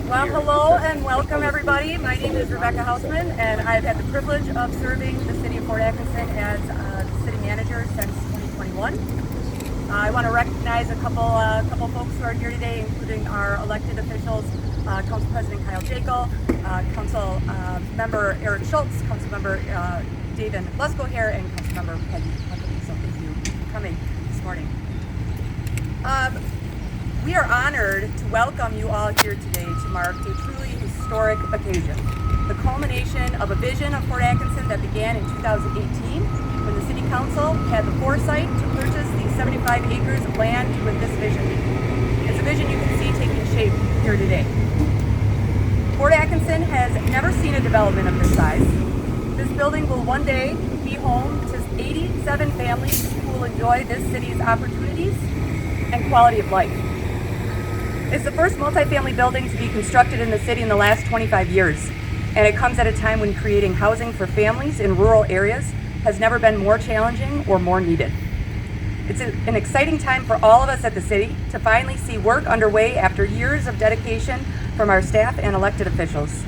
Well, hello and welcome everybody. My name is Rebecca Hausman and I've had the privilege of serving the City of Fort Atkinson as the City Manager since 2021. I want to recognize a couple folks who are here today, including our elected officials, Council President Kyle Jekyll, Council Member Eric Schultz, Council Member David Lesko here, and Council Member Peggy Huckabee. So thank you for coming this morning. We are honored to welcome you all here today to mark a truly historic occasion, the culmination of a vision of Fort Atkinson that began in 2018 when the City Council had the foresight to purchase these 75 acres of land with this vision. It's a vision you can see taking shape here today. Fort Atkinson has never seen a development of this size. This building will one day be home to 87 families who will enjoy this city's opportunities and quality of life. It's the first multifamily building to be constructed in the city in the last 25 years, and it comes at a time when creating housing for families in rural areas has never been more challenging or more needed. It's an exciting time for all of us at the city to finally see work underway after years of dedication from our staff and elected officials.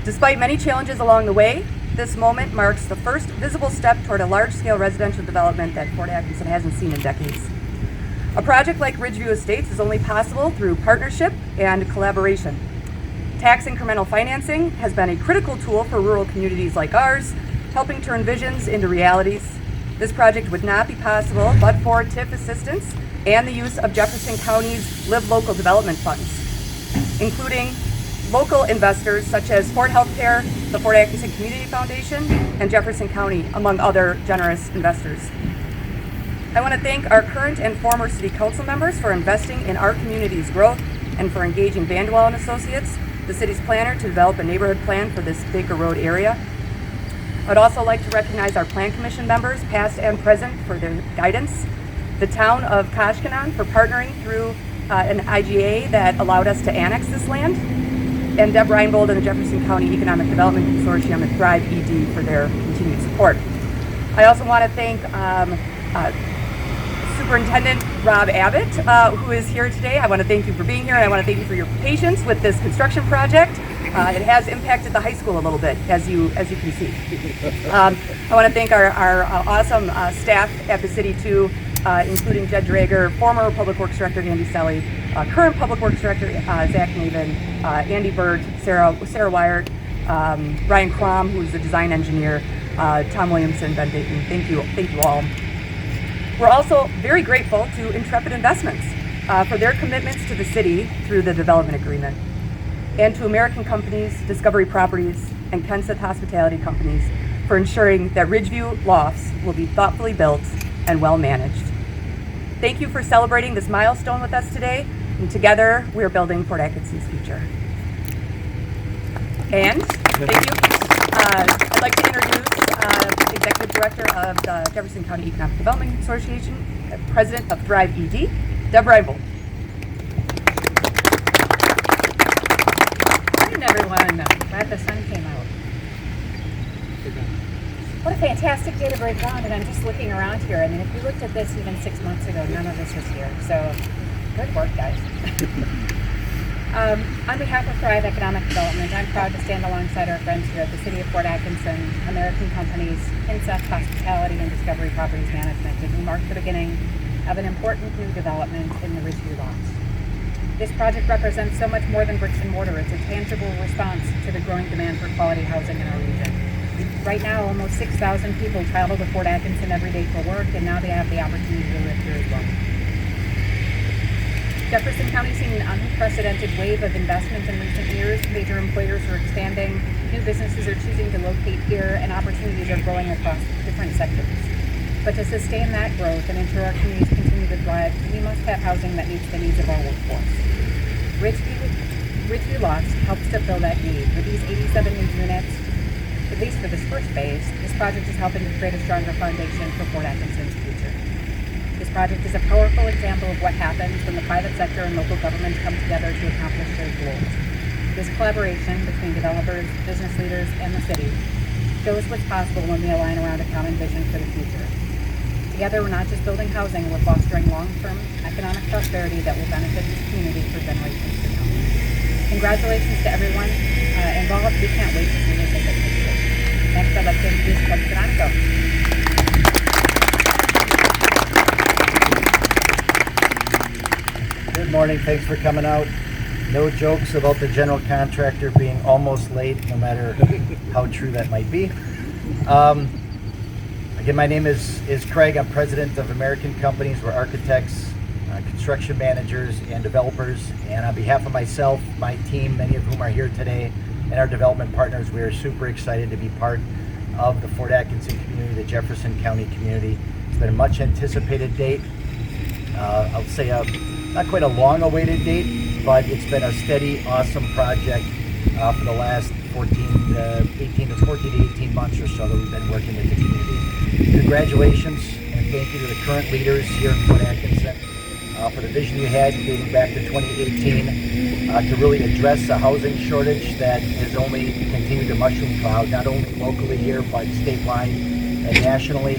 Despite many challenges along the way, this moment marks the first visible step toward a large-scale residential development that Fort Atkinson hasn't seen in decades. A project like Ridgeview Estates is only possible through partnership and collaboration. Tax incremental financing has been a critical tool for rural communities like ours, helping turn visions into realities. This project would not be possible but for TIF assistance and the use of Jefferson County's Live Local Development Funds, including local investors such as Fort Healthcare, the Fort Atkinson Community Foundation, and Jefferson County, among other generous investors. I want to thank our current and former City Council members for investing in our community's growth and for engaging Vandewall and Associates, the city's planner, to develop a neighborhood plan for this Baker Road area. I'd also like to recognize our Plan Commission members, past and present, for their guidance, the town of Koshkonong for partnering through an IGA that allowed us to annex this land, and Deb Reinbold and the Jefferson County Economic Development Consortium and Thrive ED for their continued support. I also want to thank Superintendent Rob Abbott, who is here today. I want to thank you for being here, and I want to thank you for your patience with this construction project. It has impacted the high school a little bit, as you can see. I want to thank our awesome staff at the city too, including Jed Drager, former Public Works Director Andy Selly, current Public Works Director Zach Navin, Andy Bird, Sarah Wyatt, Ryan Crom, who's the design engineer, Tom Williamson, Ben Dayton. Thank you all. We're also very grateful to Intrepid Investments for their commitments to the city through the development agreement, and to American companies, Discovery Properties, and Kenseth Hospitality Companies for ensuring that Ridgeview Lofts will be thoughtfully built and well managed. Thank you for celebrating this milestone with us today, and together we are building Fort Atkinson's future. And thank you. I'd like to introduce Executive Director of the Jefferson County Economic Development Association, President of Thrive ED, Deb Reinbold. Good morning, everyone. Glad the sun came out. What a fantastic day to break ground, and I'm just looking around here. I mean, if we looked at this even 6 months ago, none of this was here. So, good work, guys. On behalf of Thrive Economic Development, I'm proud to stand alongside our friends here at the City of Fort Atkinson, American companies, Kenseth Hospitality, and Discovery Properties Management, as we mark the beginning of an important new development in the Ridgeview Lofts. This project represents so much more than bricks and mortar. It's a tangible response to the growing demand for quality housing in our region. Right now, almost 6,000 people travel to Fort Atkinson every day for work, and now they have the opportunity to live here as well. Jefferson County has seen an unprecedented wave of investment in recent years. Major employers are expanding, new businesses are choosing to locate here, and opportunities are growing across different sectors. But to sustain that growth and ensure our communities continue to thrive, we must have housing that meets the needs of our workforce. Ridgeview Lofts helps to fill that need. With these 87 new units, at least for this first phase, this project is helping to create a stronger foundation for Fort Atkinson's future. This project is a powerful example of what happens when the private sector and local governments come together to accomplish shared goals. This collaboration between developers, business leaders, and the city shows what's possible when we align around a common vision for the future. Together, we're not just building housing, we're fostering long-term economic prosperity that will benefit this community for generations to come. Congratulations to everyone involved. We can't wait to see what they get to do. Next, I'd like to introduce Craig Sedonico. Good morning. Thanks for coming out. No jokes about the general contractor being almost late, no matter how true that might be. Again, my name is Craig. I'm president of American Companies. We're architects, construction managers, and developers. And on behalf of myself, my team, many of whom are here today, and our development partners, we are super excited to be part of the Fort Atkinson community, the Jefferson County community. It's been a much anticipated date. I'll say not quite a long-awaited date, but it's been a steady, awesome project for the last 14 to 18 months or so that we've been working with the community. Congratulations and thank you to the current leaders here in Fort Atkinson for the vision you had dating back to 2018 to really address a housing shortage that has only continued to mushroom cloud, not only locally here, but statewide and nationally.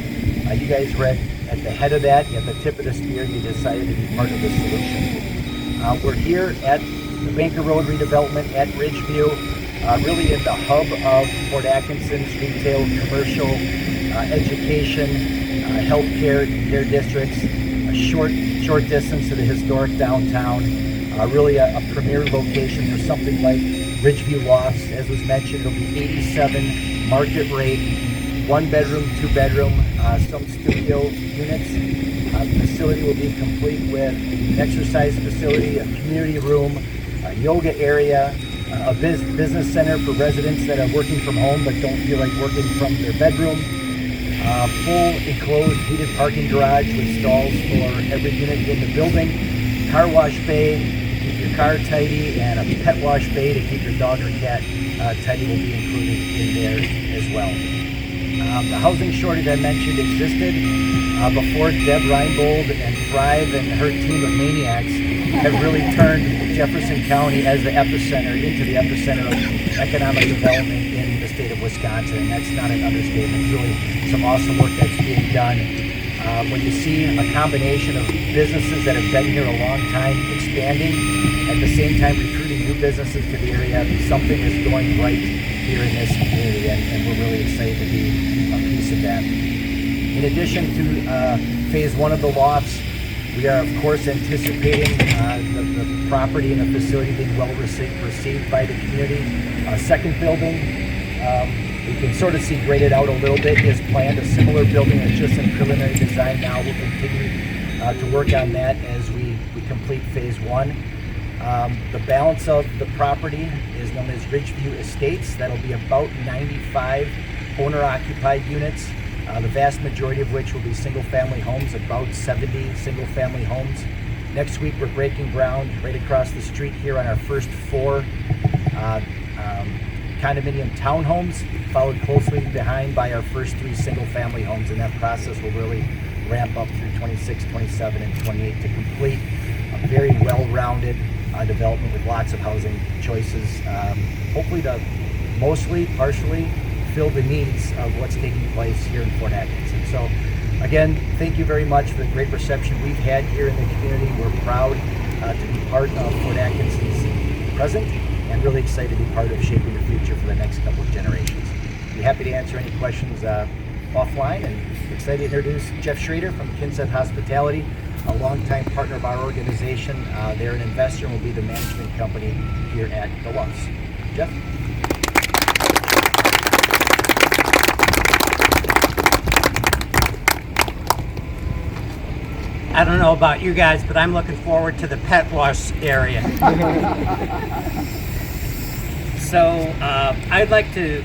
You guys were at the head of that, at the tip of the spear. You decided to be part of the solution. We're here at the Banker Road redevelopment at Ridgeview, really in the hub of Fort Atkinson's retail, commercial, education, healthcare, care districts, a short distance to the historic downtown, really a premier location for something like Ridgeview Lofts. As was mentioned, it'll be 87 market rate, 1 bedroom, 2 bedroom, some studio units. The facility will be complete with an exercise facility, a community room, a yoga area, a business center for residents that are working from home but don't feel like working from their bedroom. Full enclosed heated parking garage with stalls for every unit in the building. Car wash bay to keep your car tidy, and a pet wash bay to keep your dog or cat tidy will be included in there as well. The housing shortage I mentioned existed before Deb Reinbold and Thrive and her team of maniacs have really turned Jefferson County as the epicenter into the epicenter of economic development in the state of Wisconsin. And that's not an understatement. It's really some awesome work that's being done. When you see a combination of businesses that have been here a long time expanding, at the same time recruiting new businesses to the area, something is going right here in this community, and we're really excited to be a piece of that. In addition to phase 1 of the Lofts, we are of course anticipating the property and the facility being well received by the community. Second building, we can sort of see graded out a little bit, is planned. A similar building that's just in preliminary design now. We'll continue to work on that as we complete phase 1. The balance of the property is known as Ridgeview Estates. That'll be about 95 owner-occupied units, the vast majority of which will be single-family homes, about 70 single-family homes. Next week, we're breaking ground right across the street here on our first 4 condominium townhomes, followed closely behind by our first 3 single-family homes, and that process will really ramp up through 26, 27, and 28 to complete a very well-rounded development with lots of housing choices, hopefully to mostly, partially fill the needs of what's taking place here in Fort Atkinson. So again, thank you very much for the great reception we've had here in the community. We're proud to be part of Fort Atkinson's present and really excited to be part of shaping the future for the next couple of generations. Be happy to answer any questions offline, and excited to introduce Jeff Schrader from Kinset Hospitality, a longtime partner of our organization. They're an investor and will be the management company here at the Lofts. Jeff? I don't know about you guys, but I'm looking forward to the pet wash area. So I'd like to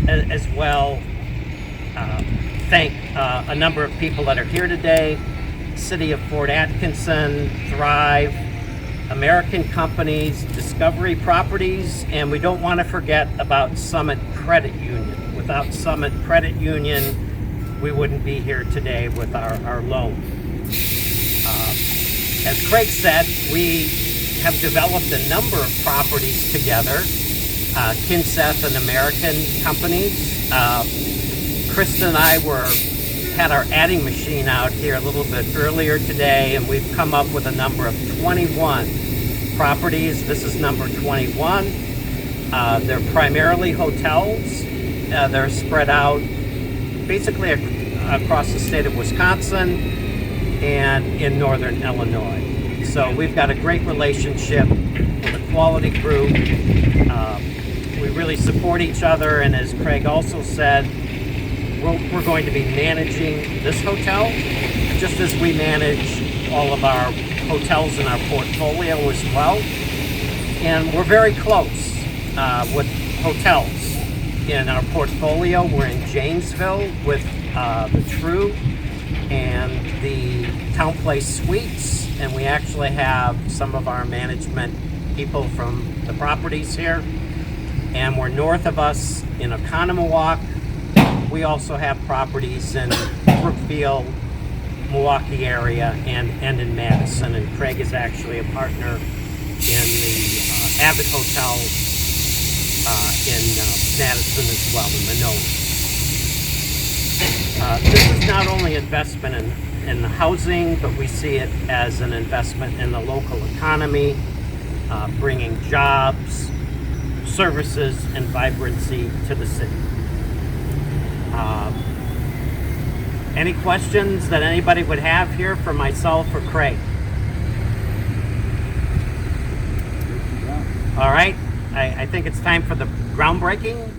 as well thank a number of people that are here today. City of Fort Atkinson, Thrive, American Companies, Discovery Properties, and we don't want to forget about Summit Credit Union. Without Summit Credit Union, we wouldn't be here today with our loan. As Craig said, we have developed a number of properties together, Kinset and American Companies. Krista and I had our adding machine out here a little bit earlier today, and we've come up with a number of 21 properties. This is number 21. They're primarily hotels. They're spread out basically across the state of Wisconsin and in northern Illinois. So we've got a great relationship with a quality group. We really support each other, and as Craig also said, we're going to be managing this hotel just as we manage all of our hotels in our portfolio as well. And we're very close with hotels in our portfolio. We're in Janesville with the True and the Town Place Suites, and we actually have some of our management people from the properties here. And we're north of us in Oconomowoc. We also have properties in Brookfield, Milwaukee area, and in Madison. And Craig is actually a partner in the Abbott Hotel in Madison as well, in Manila. This is not only investment in the housing, but we see it as an investment in the local economy, bringing jobs, services, and vibrancy to the city. Any questions that anybody would have here for myself or Craig? All right, I think it's time for the groundbreaking.